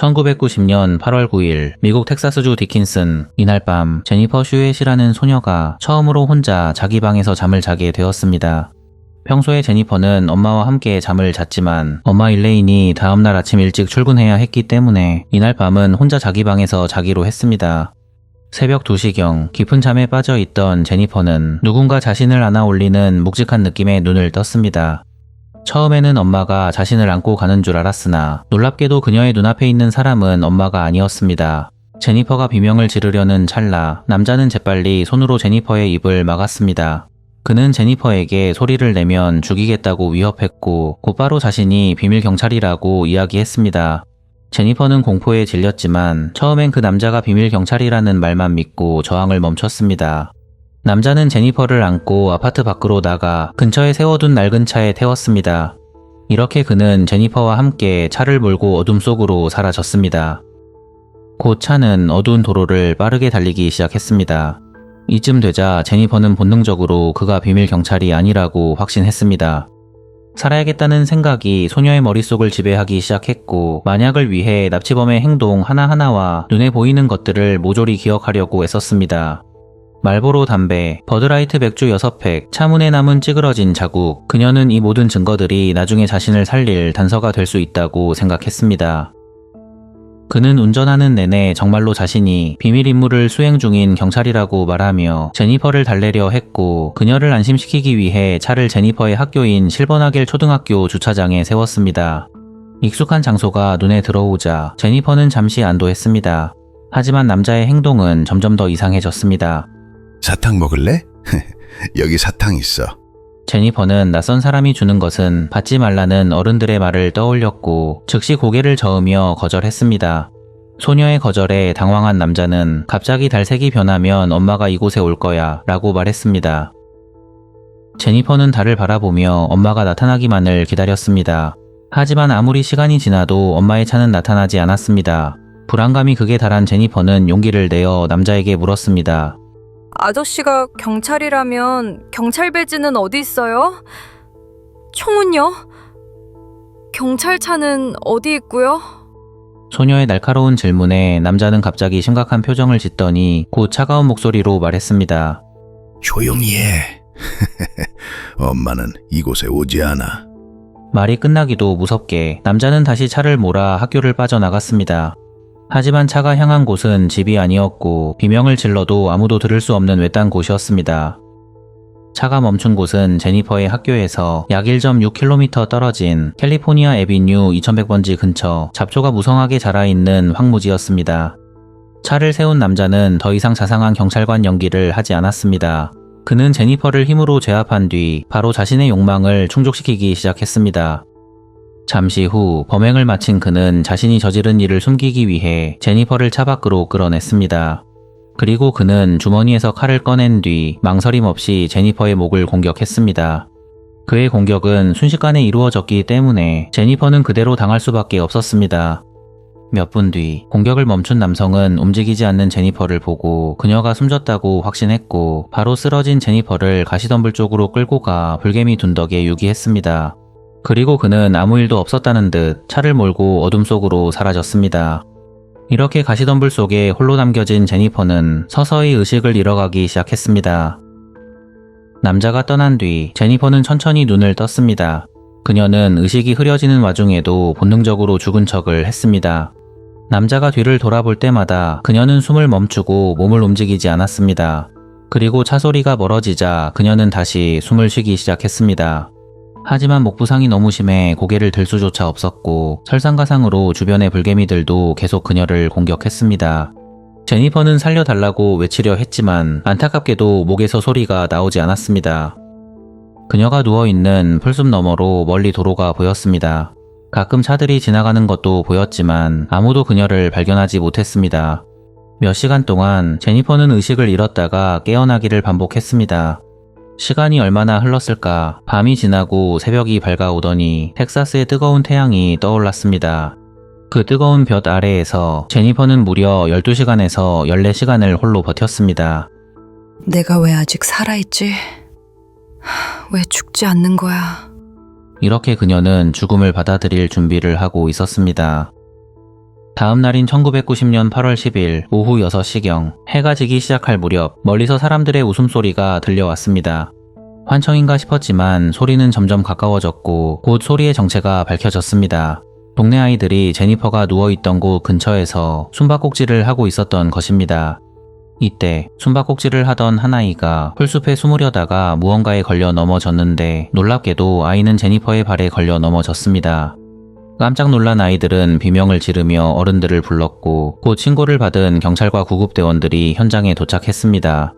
1990년 8월 9일 미국 텍사스주 디킨슨. 이날 밤 제니퍼 슈엣이라는 소녀가 처음으로 혼자 자기 방에서 잠을 자게 되었습니다. 평소에 제니퍼는 엄마와 함께 잠을 잤지만 엄마 일레인이 다음날 아침 일찍 출근해야 했기 때문에 이날 밤은 혼자 자기 방에서 자기로 했습니다. 새벽 2시경 깊은 잠에 빠져 있던 제니퍼는 누군가 자신을 안아 올리는 묵직한 느낌에 눈을 떴습니다. 처음에는 엄마가 자신을 안고 가는 줄 알았으나 놀랍게도 그녀의 눈앞에 있는 사람은 엄마가 아니었습니다. 제니퍼가 비명을 지르려는 찰나 남자는 재빨리 손으로 제니퍼의 입을 막았습니다. 그는 제니퍼에게 소리를 내면 죽이겠다고 위협했고 곧바로 자신이 비밀 경찰이라고 이야기했습니다. 제니퍼는 공포에 질렸지만 처음엔 그 남자가 비밀 경찰이라는 말만 믿고 저항을 멈췄습니다. 남자는 제니퍼를 안고 아파트 밖으로 나가 근처에 세워둔 낡은 차에 태웠습니다. 이렇게 그는 제니퍼와 함께 차를 몰고 어둠 속으로 사라졌습니다. 곧 차는 어두운 도로를 빠르게 달리기 시작했습니다. 이쯤 되자 제니퍼는 본능적으로 그가 비밀 경찰이 아니라고 확신했습니다. 살아야겠다는 생각이 소녀의 머릿속을 지배하기 시작했고 만약을 위해 납치범의 행동 하나하나와 눈에 보이는 것들을 모조리 기억하려고 애썼습니다. 말보로 담배, 버드라이트 맥주 6팩, 차문에 남은 찌그러진 자국, 그녀는 이 모든 증거들이 나중에 자신을 살릴 단서가 될 수 있다고 생각했습니다. 그는 운전하는 내내 정말로 자신이 비밀 임무를 수행 중인 경찰이라고 말하며 제니퍼를 달래려 했고 그녀를 안심시키기 위해 차를 제니퍼의 학교인 실버나겔 초등학교 주차장에 세웠습니다. 익숙한 장소가 눈에 들어오자 제니퍼는 잠시 안도했습니다. 하지만 남자의 행동은 점점 더 이상해졌습니다. 사탕 먹을래? 여기 사탕 있어. 제니퍼는 낯선 사람이 주는 것은 받지 말라는 어른들의 말을 떠올렸고 즉시 고개를 저으며 거절했습니다. 소녀의 거절에 당황한 남자는 갑자기 달색이 변하면 엄마가 이곳에 올 거야 라고 말했습니다. 제니퍼는 달을 바라보며 엄마가 나타나기만을 기다렸습니다. 하지만 아무리 시간이 지나도 엄마의 차는 나타나지 않았습니다. 불안감이 극에 달한 제니퍼는 용기를 내어 남자에게 물었습니다. 아저씨가 경찰이라면 경찰 배지는 어디 있어요? 총은요? 경찰차는 어디 있고요? 소녀의 날카로운 질문에 남자는 갑자기 심각한 표정을 짓더니 곧 차가운 목소리로 말했습니다. 조용히 해. 엄마는 이곳에 오지 않아. 말이 끝나기도 무섭게 남자는 다시 차를 몰아 학교를 빠져나갔습니다. 하지만 차가 향한 곳은 집이 아니었고 비명을 질러도 아무도 들을 수 없는 외딴 곳이었습니다. 차가 멈춘 곳은 제니퍼의 학교에서 약 1.6km 떨어진 캘리포니아 애비뉴 2100번지 근처 잡초가 무성하게 자라있는 황무지였습니다. 차를 세운 남자는 더 이상 자상한 경찰관 연기를 하지 않았습니다. 그는 제니퍼를 힘으로 제압한 뒤 바로 자신의 욕망을 충족시키기 시작했습니다. 잠시 후 범행을 마친 그는 자신이 저지른 일을 숨기기 위해 제니퍼를 차 밖으로 끌어냈습니다. 그리고 그는 주머니에서 칼을 꺼낸 뒤 망설임 없이 제니퍼의 목을 공격했습니다. 그의 공격은 순식간에 이루어졌기 때문에 제니퍼는 그대로 당할 수밖에 없었습니다. 몇 분 뒤 공격을 멈춘 남성은 움직이지 않는 제니퍼를 보고 그녀가 숨졌다고 확신했고 바로 쓰러진 제니퍼를 가시덤불 쪽으로 끌고 가 불개미 둔덕에 유기했습니다. 그리고 그는 아무 일도 없었다는 듯 차를 몰고 어둠 속으로 사라졌습니다. 이렇게 가시덤불 속에 홀로 남겨진 제니퍼는 서서히 의식을 잃어가기 시작했습니다. 남자가 떠난 뒤 제니퍼는 천천히 눈을 떴습니다. 그녀는 의식이 흐려지는 와중에도 본능적으로 죽은 척을 했습니다. 남자가 뒤를 돌아볼 때마다 그녀는 숨을 멈추고 몸을 움직이지 않았습니다. 그리고 차 소리가 멀어지자 그녀는 다시 숨을 쉬기 시작했습니다. 하지만 목 부상이 너무 심해 고개를 들 수조차 없었고 설상가상으로 주변의 불개미들도 계속 그녀를 공격했습니다. 제니퍼는 살려달라고 외치려 했지만 안타깝게도 목에서 소리가 나오지 않았습니다. 그녀가 누워있는 풀숲 너머로 멀리 도로가 보였습니다. 가끔 차들이 지나가는 것도 보였지만 아무도 그녀를 발견하지 못했습니다. 몇 시간 동안 제니퍼는 의식을 잃었다가 깨어나기를 반복했습니다. 시간이 얼마나 흘렀을까? 밤이 지나고 새벽이 밝아오더니 텍사스의 뜨거운 태양이 떠올랐습니다. 그 뜨거운 볕 아래에서 제니퍼는 무려 12시간에서 14시간을 홀로 버텼습니다. 내가 왜 아직 살아있지? 왜 죽지 않는 거야? 이렇게 그녀는 죽음을 받아들일 준비를 하고 있었습니다. 다음 날인 1990년 8월 10일 오후 6시경 해가 지기 시작할 무렵 멀리서 사람들의 웃음소리가 들려왔습니다. 환청인가 싶었지만 소리는 점점 가까워졌고 곧 소리의 정체가 밝혀졌습니다. 동네 아이들이 제니퍼가 누워있던 곳 근처에서 숨바꼭질을 하고 있었던 것입니다. 이때 숨바꼭질을 하던 한 아이가 풀숲에 숨으려다가 무언가에 걸려 넘어졌는데 놀랍게도 아이는 제니퍼의 발에 걸려 넘어졌습니다. 깜짝 놀란 아이들은 비명을 지르며 어른들을 불렀고 곧 신고를 받은 경찰과 구급대원들이 현장에 도착했습니다.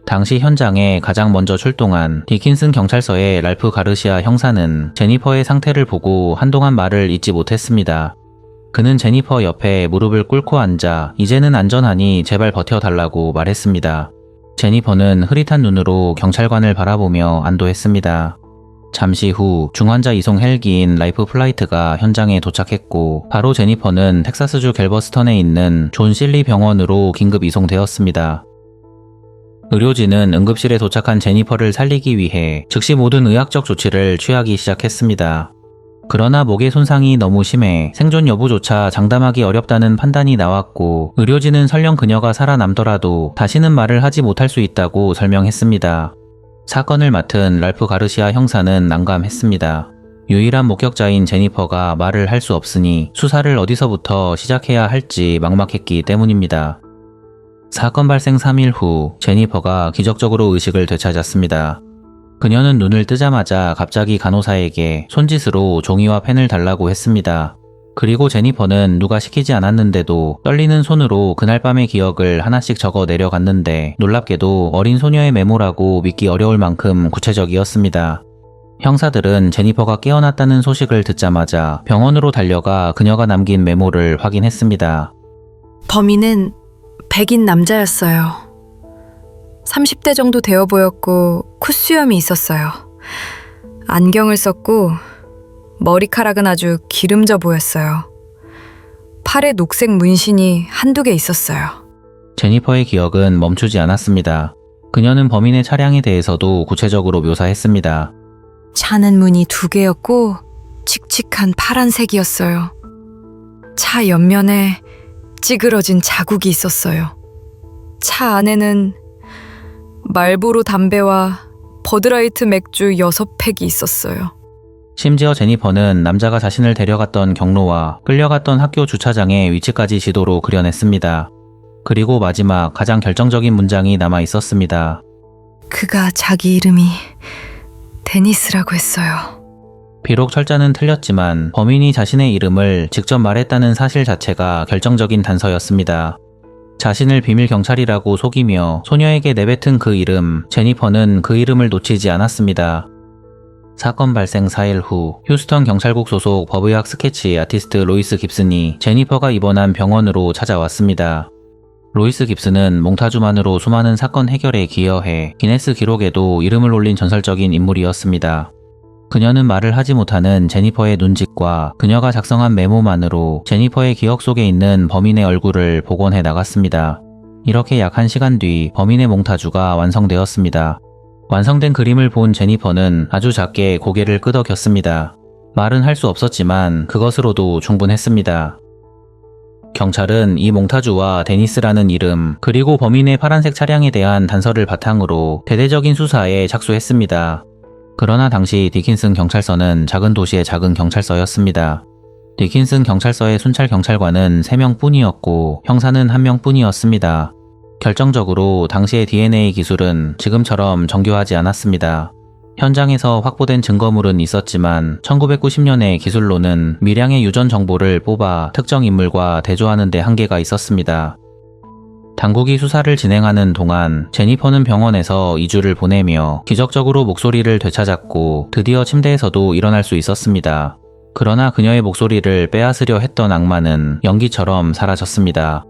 당시 현장에 가장 먼저 출동한 디킨슨 경찰서의 랄프 가르시아 형사는 제니퍼의 상태를 보고 한동안 말을 잇지 못했습니다. 그는 제니퍼 옆에 무릎을 꿇고 앉아 이제는 안전하니 제발 버텨달라고 말했습니다. 제니퍼는 흐릿한 눈으로 경찰관을 바라보며 안도했습니다. 잠시 후 중환자 이송 헬기인 라이프 플라이트가 현장에 도착했고 바로 제니퍼는 텍사스주 갤버스턴에 있는 존 실리 병원으로 긴급 이송되었습니다. 의료진은 응급실에 도착한 제니퍼를 살리기 위해 즉시 모든 의학적 조치를 취하기 시작했습니다. 그러나 목의 손상이 너무 심해 생존 여부조차 장담하기 어렵다는 판단이 나왔고 의료진은 설령 그녀가 살아남더라도 다시는 말을 하지 못할 수 있다고 설명했습니다. 사건을 맡은 랄프 가르시아 형사는 난감했습니다. 유일한 목격자인 제니퍼가 말을 할 수 없으니 수사를 어디서부터 시작해야 할지 막막했기 때문입니다. 사건 발생 3일 후 제니퍼가 기적적으로 의식을 되찾았습니다. 그녀는 눈을 뜨자마자 갑자기 간호사에게 손짓으로 종이와 펜을 달라고 했습니다. 그리고 제니퍼는 누가 시키지 않았는데도 떨리는 손으로 그날 밤의 기억을 하나씩 적어 내려갔는데 놀랍게도 어린 소녀의 메모라고 믿기 어려울 만큼 구체적이었습니다. 형사들은 제니퍼가 깨어났다는 소식을 듣자마자 병원으로 달려가 그녀가 남긴 메모를 확인했습니다. 범인은 백인 남자였어요. 30대 정도 되어 보였고 콧수염이 있었어요. 안경을 썼고 머리카락은 아주 기름져 보였어요. 팔에 녹색 문신이 한두 개 있었어요. 제니퍼의 기억은 멈추지 않았습니다. 그녀는 범인의 차량에 대해서도 구체적으로 묘사했습니다. 차는 문이 2개였고 칙칙한 파란색이었어요. 차 옆면에 찌그러진 자국이 있었어요. 차 안에는 말보로 담배와 버드라이트 맥주 6팩이 있었어요. 심지어 제니퍼는 남자가 자신을 데려갔던 경로와 끌려갔던 학교 주차장의 위치까지 지도로 그려냈습니다. 그리고 마지막 가장 결정적인 문장이 남아 있었습니다. 그가 자기 이름이 데니스라고 했어요. 비록 철자는 틀렸지만 범인이 자신의 이름을 직접 말했다는 사실 자체가 결정적인 단서였습니다. 자신을 비밀 경찰이라고 속이며 소녀에게 내뱉은 그 이름, 제니퍼는 그 이름을 놓치지 않았습니다. 사건 발생 4일 후 휴스턴 경찰국 소속 법의학 스케치 아티스트 로이스 깁슨이 제니퍼가 입원한 병원으로 찾아왔습니다. 로이스 깁슨은 몽타주만으로 수많은 사건 해결에 기여해 기네스 기록에도 이름을 올린 전설적인 인물이었습니다. 그녀는 말을 하지 못하는 제니퍼의 눈짓과 그녀가 작성한 메모만으로 제니퍼의 기억 속에 있는 범인의 얼굴을 복원해 나갔습니다. 이렇게 약 1시간 뒤 범인의 몽타주가 완성되었습니다. 완성된 그림을 본 제니퍼는 아주 작게 고개를 끄덕였습니다. 말은 할 수 없었지만 그것으로도 충분했습니다. 경찰은 이 몽타주와 데니스라는 이름 그리고 범인의 파란색 차량에 대한 단서를 바탕으로 대대적인 수사에 착수했습니다. 그러나 당시 디킨슨 경찰서는 작은 도시의 작은 경찰서였습니다. 디킨슨 경찰서의 순찰 경찰관은 3명뿐이었고 형사는 1명뿐이었습니다. 결정적으로 당시의 DNA 기술은 지금처럼 정교하지 않았습니다. 현장에서 확보된 증거물은 있었지만 1990년의 기술로는 미량의 유전 정보를 뽑아 특정 인물과 대조하는 데 한계가 있었습니다. 당국이 수사를 진행하는 동안 제니퍼는 병원에서 2주를 보내며 기적적으로 목소리를 되찾았고 드디어 침대에서도 일어날 수 있었습니다. 그러나 그녀의 목소리를 빼앗으려 했던 악마는 연기처럼 사라졌습니다.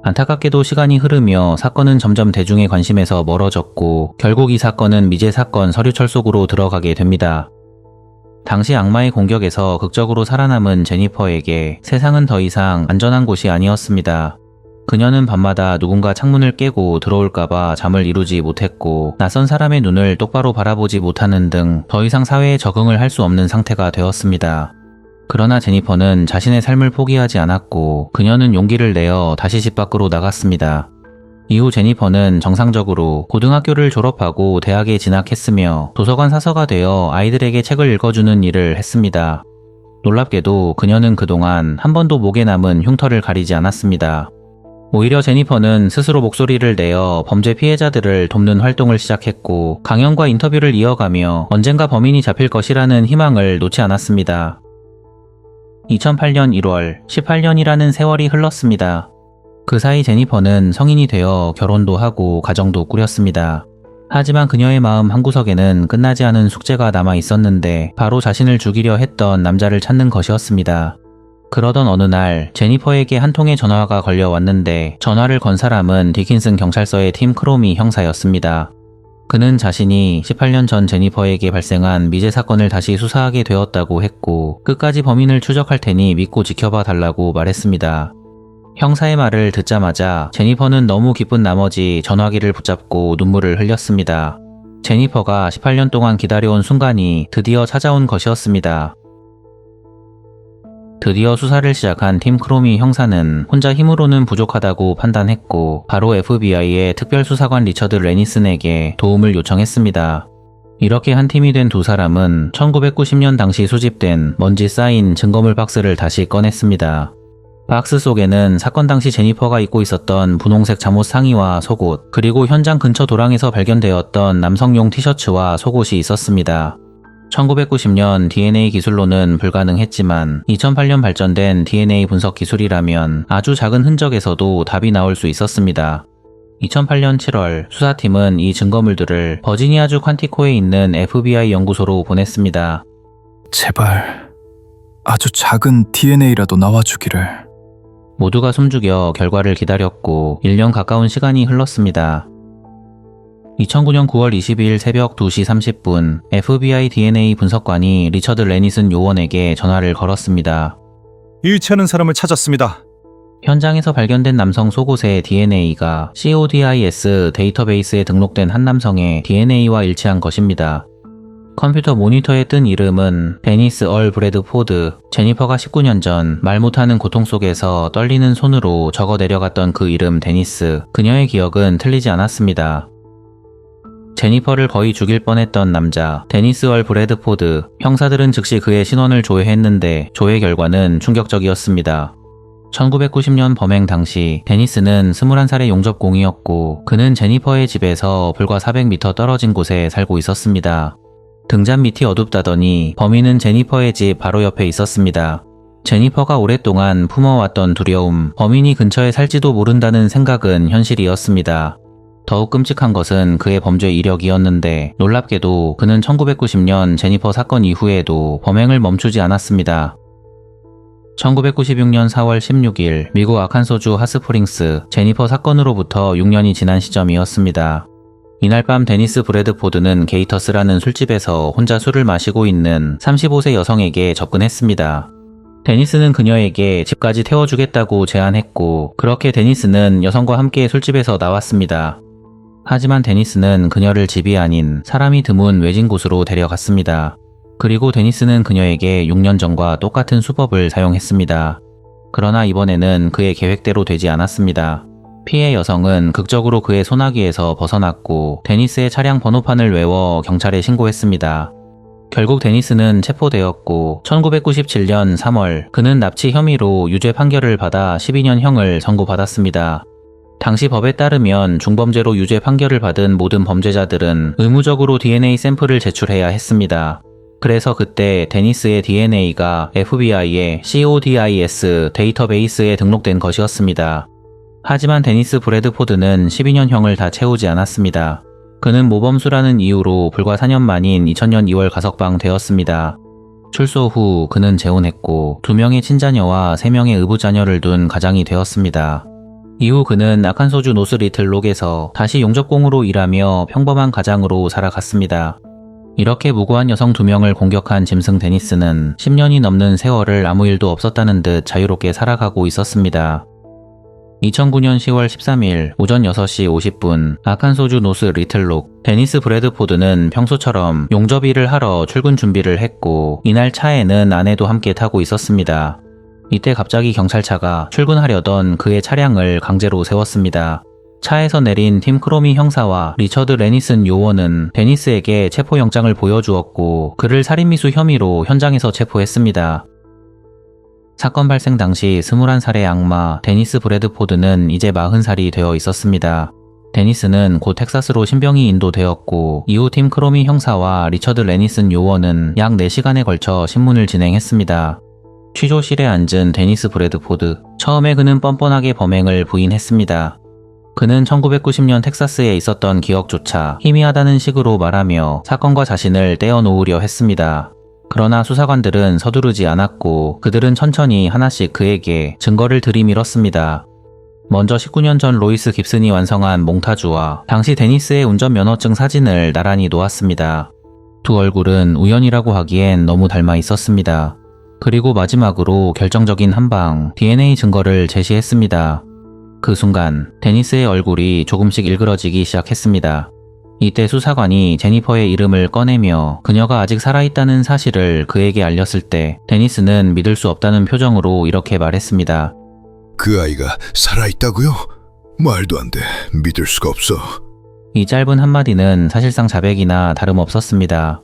안타깝게도 시간이 흐르며 사건은 점점 대중의 관심에서 멀어졌고 결국 이 사건은 미제 사건 서류철 속으로 들어가게 됩니다. 당시 악마의 공격에서 극적으로 살아남은 제니퍼에게 세상은 더 이상 안전한 곳이 아니었습니다. 그녀는 밤마다 누군가 창문을 깨고 들어올까봐 잠을 이루지 못했고 낯선 사람의 눈을 똑바로 바라보지 못하는 등 더 이상 사회에 적응을 할 수 없는 상태가 되었습니다. 그러나 제니퍼는 자신의 삶을 포기하지 않았고 그녀는 용기를 내어 다시 집 밖으로 나갔습니다. 이후 제니퍼는 정상적으로 고등학교를 졸업하고 대학에 진학했으며 도서관 사서가 되어 아이들에게 책을 읽어주는 일을 했습니다. 놀랍게도 그녀는 그동안 한 번도 목에 남은 흉터를 가리지 않았습니다. 오히려 제니퍼는 스스로 목소리를 내어 범죄 피해자들을 돕는 활동을 시작했고 강연과 인터뷰를 이어가며 언젠가 범인이 잡힐 것이라는 희망을 놓지 않았습니다. 2008년 1월, 18년이라는 세월이 흘렀습니다. 그 사이 제니퍼는 성인이 되어 결혼도 하고 가정도 꾸렸습니다. 하지만 그녀의 마음 한구석에는 끝나지 않은 숙제가 남아 있었는데 바로 자신을 죽이려 했던 남자를 찾는 것이었습니다. 그러던 어느 날 제니퍼에게 한 통의 전화가 걸려왔는데 전화를 건 사람은 디킨슨 경찰서의 팀 크로미 형사였습니다. 그는 자신이 18년 전 제니퍼에게 발생한 미제 사건을 다시 수사하게 되었다고 했고 끝까지 범인을 추적할 테니 믿고 지켜봐 달라고 말했습니다. 형사의 말을 듣자마자 제니퍼는 너무 기쁜 나머지 전화기를 붙잡고 눈물을 흘렸습니다. 제니퍼가 18년 동안 기다려온 순간이 드디어 찾아온 것이었습니다. 드디어 수사를 시작한 팀 크로미 형사는 혼자 힘으로는 부족하다고 판단했고 바로 FBI의 특별수사관 리처드 레니슨에게 도움을 요청했습니다. 이렇게 한 팀이 된 두 사람은 1990년 당시 수집된 먼지 쌓인 증거물 박스를 다시 꺼냈습니다. 박스 속에는 사건 당시 제니퍼가 입고 있었던 분홍색 잠옷 상의와 속옷, 그리고 현장 근처 도랑에서 발견되었던 남성용 티셔츠와 속옷이 있었습니다. 1990년 DNA 기술로는 불가능했지만 2008년 발전된 DNA 분석 기술이라면 아주 작은 흔적에서도 답이 나올 수 있었습니다. 2008년 7월 수사팀은 이 증거물들을 버지니아주 퀀티코에 있는 FBI 연구소로 보냈습니다. 제발 아주 작은 DNA라도 나와주기를. 모두가 숨죽여 결과를 기다렸고 1년 가까운 시간이 흘렀습니다. 2009년 9월 22일 새벽 2시 30분 FBI DNA 분석관이 리처드 레니슨 요원에게 전화를 걸었습니다. 일치하는 사람을 찾았습니다. 현장에서 발견된 남성 속옷의 DNA가 CODIS 데이터베이스에 등록된 한 남성의 DNA와 일치한 것입니다. 컴퓨터 모니터에 뜬 이름은 데니스 얼 브래드포드. 제니퍼가 19년 전 말 못하는 고통 속에서 떨리는 손으로 적어 내려갔던 그 이름 데니스. 그녀의 기억은 틀리지 않았습니다. 제니퍼를 거의 죽일 뻔했던 남자 데니스 얼 브래드포드. 형사들은 즉시 그의 신원을 조회했는데 조회 결과는 충격적이었습니다. 1990년 범행 당시 데니스는 21살의 용접공이었고 그는 제니퍼의 집에서 불과 400m 떨어진 곳에 살고 있었습니다. 등잔 밑이 어둡다더니 범인은 제니퍼의 집 바로 옆에 있었습니다. 제니퍼가 오랫동안 품어왔던 두려움, 범인이 근처에 살지도 모른다는 생각은 현실이었습니다. 더욱 끔찍한 것은 그의 범죄 이력이었는데 놀랍게도 그는 1990년 제니퍼 사건 이후에도 범행을 멈추지 않았습니다. 1996년 4월 16일 미국 아칸소주 핫스프링스 제니퍼 사건으로부터 6년이 지난 시점이었습니다. 이날 밤 데니스 브래드포드는 게이터스라는 술집에서 혼자 술을 마시고 있는 35세 여성에게 접근했습니다. 데니스는 그녀에게 집까지 태워주겠다고 제안했고 그렇게 데니스는 여성과 함께 술집에서 나왔습니다. 하지만 데니스는 그녀를 집이 아닌 사람이 드문 외진 곳으로 데려갔습니다. 그리고 데니스는 그녀에게 6년 전과 똑같은 수법을 사용했습니다. 그러나 이번에는 그의 계획대로 되지 않았습니다. 피해 여성은 극적으로 그의 소나기에서 벗어났고 데니스의 차량 번호판을 외워 경찰에 신고했습니다. 결국 데니스는 체포되었고 1997년 3월 그는 납치 혐의로 유죄 판결을 받아 12년형을 선고받았습니다. 당시 법에 따르면 중범죄로 유죄 판결을 받은 모든 범죄자들은 의무적으로 DNA 샘플을 제출해야 했습니다. 그래서 그때 데니스의 DNA가 FBI의 CODIS 데이터베이스에 등록된 것이었습니다. 하지만 데니스 브래드포드는 12년형을 다 채우지 않았습니다. 그는 모범수라는 이유로 불과 4년 만인 2000년 2월 가석방되었습니다. 출소 후 그는 재혼했고 2명의 친자녀와 3명의 의부자녀를 둔 가장이 되었습니다. 이후 그는 아칸소주 노스 리틀 록에서 다시 용접공으로 일하며 평범한 가장으로 살아갔습니다. 이렇게 무고한 여성 2명을 공격한 짐승 데니스는 10년이 넘는 세월을 아무 일도 없었다는 듯 자유롭게 살아가고 있었습니다. 2009년 10월 13일 오전 6시 50분 아칸소주 노스 리틀록 데니스 브래드포드는 평소처럼 용접일을 하러 출근 준비를 했고 이날 차에는 아내도 함께 타고 있었습니다. 이때 갑자기 경찰차가 출근하려던 그의 차량을 강제로 세웠습니다. 차에서 내린 팀 크로미 형사와 리처드 레니슨 요원은 데니스에게 체포영장을 보여주었고 그를 살인미수 혐의로 현장에서 체포했습니다. 사건 발생 당시 21살의 악마 데니스 브래드포드는 이제 40살이 되어 있었습니다. 데니스는 곧 텍사스로 신병이 인도되었고 이후 팀 크로미 형사와 리처드 레니슨 요원은 약 4시간에 걸쳐 신문을 진행했습니다. 취조실에 앉은 데니스 브래드포드. 처음에 그는 뻔뻔하게 범행을 부인했습니다. 그는 1990년 텍사스에 있었던 기억조차 희미하다는 식으로 말하며 사건과 자신을 떼어놓으려 했습니다. 그러나 수사관들은 서두르지 않았고 그들은 천천히 하나씩 그에게 증거를 들이밀었습니다. 먼저 19년 전 로이스 깁슨이 완성한 몽타주와 당시 데니스의 운전면허증 사진을 나란히 놓았습니다. 두 얼굴은 우연이라고 하기엔 너무 닮아 있었습니다. 그리고 마지막으로 결정적인 한방 DNA 증거를 제시했습니다. 그 순간 데니스의 얼굴이 조금씩 일그러지기 시작했습니다. 이때 수사관이 제니퍼의 이름을 꺼내며 그녀가 아직 살아있다는 사실을 그에게 알렸을 때 데니스는 믿을 수 없다는 표정으로 이렇게 말했습니다. 그 아이가 살아있다고요? 말도 안 돼. 믿을 수가 없어. 이 짧은 한마디는 사실상 자백이나 다름없었습니다.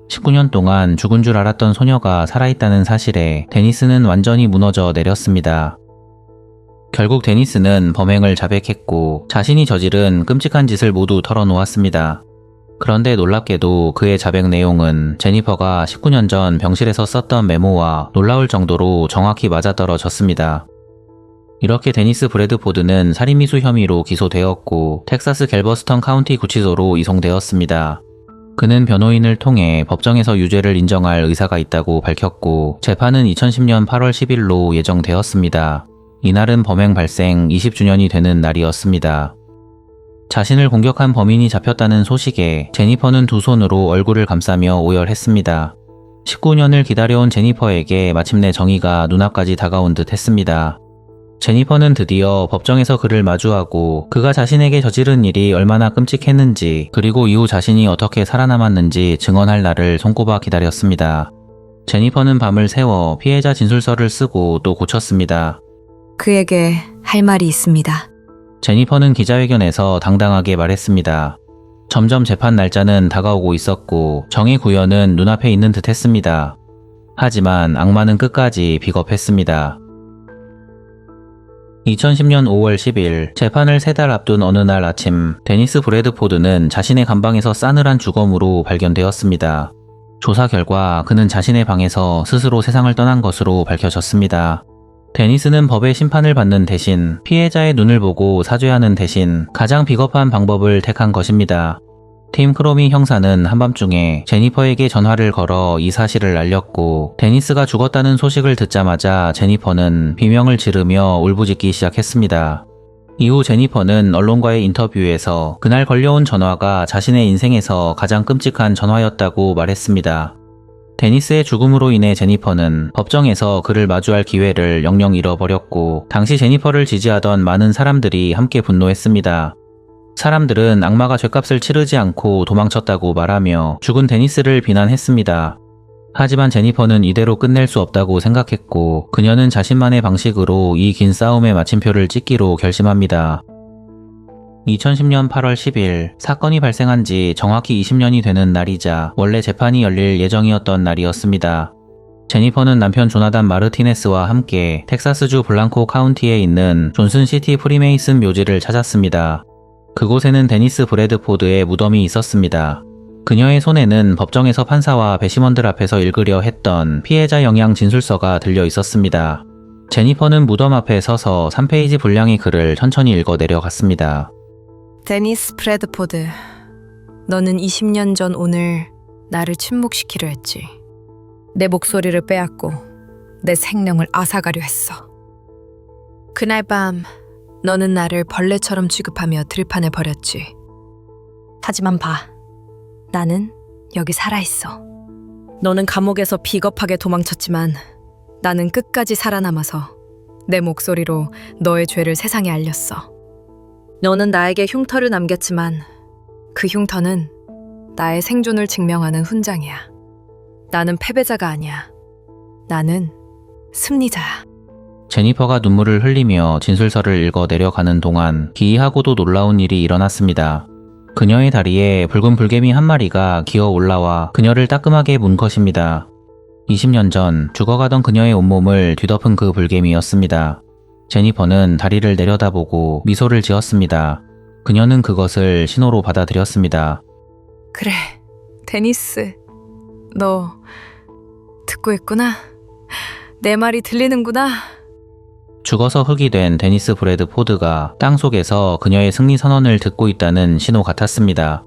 19년 동안 죽은 줄 알았던 소녀가 살아있다는 사실에 데니스는 완전히 무너져 내렸습니다. 결국 데니스는 범행을 자백했고 자신이 저지른 끔찍한 짓을 모두 털어놓았습니다. 그런데 놀랍게도 그의 자백 내용은 제니퍼가 19년 전 병실에서 썼던 메모와 놀라울 정도로 정확히 맞아떨어졌습니다. 이렇게 데니스 브래드포드는 살인미수 혐의로 기소되었고 텍사스 갤버스턴 카운티 구치소로 이송되었습니다. 그는 변호인을 통해 법정에서 유죄를 인정할 의사가 있다고 밝혔고 재판은 2010년 8월 10일로 예정되었습니다. 이날은 범행 발생 20주년이 되는 날이었습니다. 자신을 공격한 범인이 잡혔다는 소식에 제니퍼는 두 손으로 얼굴을 감싸며 오열했습니다. 19년을 기다려온 제니퍼에게 마침내 정의가 눈앞까지 다가온 듯 했습니다. 제니퍼는 드디어 법정에서 그를 마주하고 그가 자신에게 저지른 일이 얼마나 끔찍했는지 그리고 이후 자신이 어떻게 살아남았는지 증언할 날을 손꼽아 기다렸습니다. 제니퍼는 밤을 새워 피해자 진술서를 쓰고 또 고쳤습니다. 그에게 할 말이 있습니다. 제니퍼는 기자회견에서 당당하게 말했습니다. 점점 재판 날짜는 다가오고 있었고 정의 구현은 눈앞에 있는 듯 했습니다. 하지만 악마는 끝까지 비겁했습니다. 2010년 5월 10일 재판을 3달 앞둔 어느 날 아침 데니스 브래드포드는 자신의 감방에서 싸늘한 주검으로 발견되었습니다. 조사 결과 그는 자신의 방에서 스스로 세상을 떠난 것으로 밝혀졌습니다. 데니스는 법의 심판을 받는 대신 피해자의 눈을 보고 사죄하는 대신 가장 비겁한 방법을 택한 것입니다. 팀 크로미 형사는 한밤중에 제니퍼에게 전화를 걸어 이 사실을 알렸고 데니스가 죽었다는 소식을 듣자마자 제니퍼는 비명을 지르며 울부짖기 시작했습니다. 이후 제니퍼는 언론과의 인터뷰에서 그날 걸려온 전화가 자신의 인생에서 가장 끔찍한 전화였다고 말했습니다. 데니스의 죽음으로 인해 제니퍼는 법정에서 그를 마주할 기회를 영영 잃어버렸고 당시 제니퍼를 지지하던 많은 사람들이 함께 분노했습니다. 사람들은 악마가 죗값을 치르지 않고 도망쳤다고 말하며 죽은 데니스를 비난했습니다. 하지만 제니퍼는 이대로 끝낼 수 없다고 생각했고 그녀는 자신만의 방식으로 이 긴 싸움의 마침표를 찍기로 결심합니다. 2010년 8월 10일 사건이 발생한 지 정확히 20년이 되는 날이자 원래 재판이 열릴 예정이었던 날이었습니다. 제니퍼는 남편 조나단 마르티네스와 함께 텍사스주 블랑코 카운티에 있는 존슨시티 프리메이슨 묘지를 찾았습니다. 그곳에는 데니스 브래드포드의 무덤이 있었습니다. 그녀의 손에는 법정에서 판사와 배심원들 앞에서 읽으려 했던 피해자 영양 진술서가 들려 있었습니다. 제니퍼는 무덤 앞에 서서 3페이지 분량의 글을 천천히 읽어 내려갔습니다. 데니스 브래드포드, 너는 20년 전 오늘 나를 침묵시키려 했지. 내 목소리를 빼앗고 내 생명을 앗아가려 했어. 그날 밤 너는 나를 벌레처럼 취급하며 들판에 버렸지. 하지만 봐, 나는 여기 살아있어. 너는 감옥에서 비겁하게 도망쳤지만 나는 끝까지 살아남아서 내 목소리로 너의 죄를 세상에 알렸어. 너는 나에게 흉터를 남겼지만 그 흉터는 나의 생존을 증명하는 훈장이야. 나는 패배자가 아니야. 나는 승리자야. 제니퍼가 눈물을 흘리며 진술서를 읽어 내려가는 동안 기이하고도 놀라운 일이 일어났습니다. 그녀의 다리에 붉은 불개미 한 마리가 기어 올라와 그녀를 따끔하게 문 것입니다. 20년 전 죽어가던 그녀의 온몸을 뒤덮은 그 불개미였습니다. 제니퍼는 다리를 내려다보고 미소를 지었습니다. 그녀는 그것을 신호로 받아들였습니다. 그래, 데니스. 너 듣고 있구나. 내 말이 들리는구나. 죽어서 흙이 된 데니스 브래드 포드가 땅속에서 그녀의 승리 선언을 듣고 있다는 신호 같았습니다.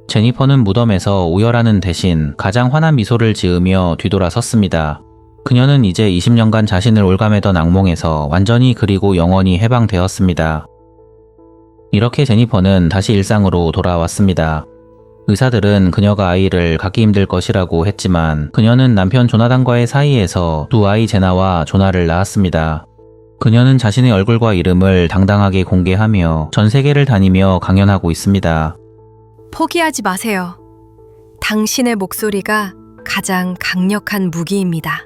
제니퍼는 무덤에서 오열하는 대신 가장 환한 미소를 지으며 뒤돌아섰습니다. 그녀는 이제 20년간 자신을 올가매던 악몽에서 완전히 그리고 영원히 해방되었습니다. 이렇게 제니퍼는 다시 일상으로 돌아왔습니다. 의사들은 그녀가 아이를 갖기 힘들 것이라고 했지만 그녀는 남편 조나단과의 사이에서 두 아이 제나와 조나를 낳았습니다. 그녀는 자신의 얼굴과 이름을 당당하게 공개하며 전 세계를 다니며 강연하고 있습니다. 포기하지 마세요. 당신의 목소리가 가장 강력한 무기입니다.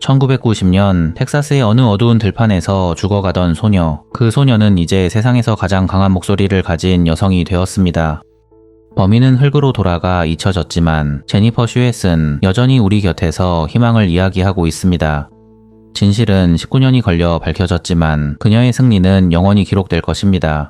1990년 텍사스의 어느 어두운 들판에서 죽어가던 소녀. 그 소녀는 이제 세상에서 가장 강한 목소리를 가진 여성이 되었습니다. 범인은 흙으로 돌아가 잊혀졌지만 제니퍼 슈엣은 여전히 우리 곁에서 희망을 이야기하고 있습니다. 진실은 19년이 걸려 밝혀졌지만 그녀의 승리는 영원히 기록될 것입니다.